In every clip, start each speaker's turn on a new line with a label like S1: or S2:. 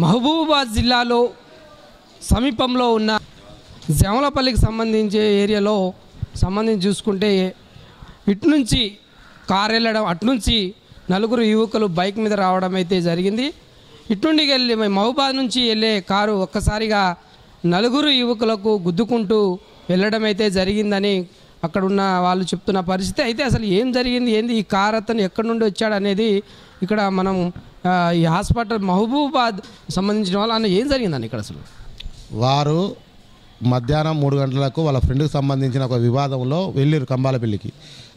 S1: మహబూబాబాద్ జిల్లాలో సమీపంలో ఉన్న జమలపల్లికి సంబంధించే ఏరియాలో చూసుకుంటే ఇటు నుంచి కారు వెళ్ళడం, అటు నుంచి నలుగురు యువకులు బైక్ మీద రావడం అయితే జరిగింది. ఇటుండికి వెళ్ళి మహబూబాబాద్ నుంచి వెళ్ళే కారు ఒక్కసారిగా నలుగురు యువకులకు గుద్దుకుంటూ వెళ్ళడం అయితే జరిగిందని అక్కడ ఉన్న వాళ్ళు చెప్తున్న పరిస్థితి. అయితే అసలు ఏం జరిగింది, ఏంది ఈ కారు అతను ఎక్కడి నుండి వచ్చాడు అనేది ఇక్కడ మనం ఈ హాస్పిటల్ మహబూబాబాద్ సంబంధించిన వాళ్ళు అన్న ఏం జరిగిందని ఇక్కడ అసలు
S2: వారు మధ్యాహ్నం 3 గంటలకు వాళ్ళ ఫ్రెండ్కి సంబంధించిన ఒక వివాదంలో వెళ్ళారు కంబాలపల్లికి.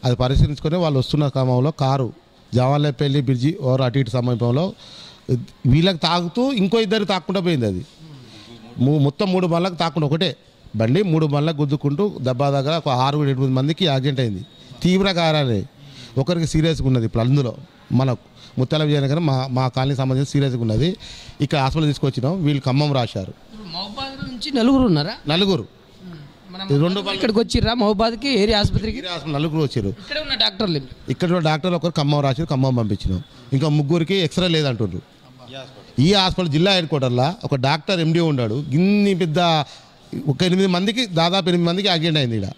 S2: అది పరిశీలించుకొని వాళ్ళు వస్తున్న క్రమంలో కారు జవాన్లపల్లి బ్రిడ్జి ఓవర్ అటు ఇటు సమీపంలో వీళ్ళకి తాగుతూ ఇంకో ఇద్దరు తాక్కుండా పోయింది. అది మొత్తం 3 బండ్లకు తాకుండా ఒకటే బండి 3 బండ్లకు గుద్దుకుంటూ దెబ్బ దగ్గర ఒక 6-8 మందికి యాక్సిడెంట్ అయింది. తీవ్ర గాయాలే, ఒకరికి సీరియస్గా ఉన్నది. ఇప్పుడు అందులో మన ముత్యాల విజయనగరం మా కాలనీకి సంబంధించి సీరియస్గా ఉన్నది. ఇక్కడ హాస్పిటల్ తీసుకొచ్చినాం. వీళ్ళు ఖమ్మం రాశారు.
S1: మహబూబాద్ నుంచి నలుగురు ఉన్నారా?
S2: నలుగురు
S1: ఇక్కడికి వచ్చిర్రా మహబూబాద్కి ఏరియా ఆసుపత్రికి?
S2: నలుగురు వచ్చారు.
S1: ఇక్కడ ఉన్న డాక్టర్లు
S2: డాక్టర్లు ఒకరు ఖమ్మం రాశారు, ఖమ్మం పంపించినాం. ఇంకా 3గురికి ఎక్స్రే లేదంటున్నారు. ఈ హాస్పిటల్ జిల్లా హెడ్ క్వార్టర్లో ఒక డాక్టర్ ఎండి ఉన్నాడు. ఇన్ని పెద్ద ఒక 8 మందికి దాదాపు 8 మందికి యాక్సిడెంట్ అయింది ఇక్కడ.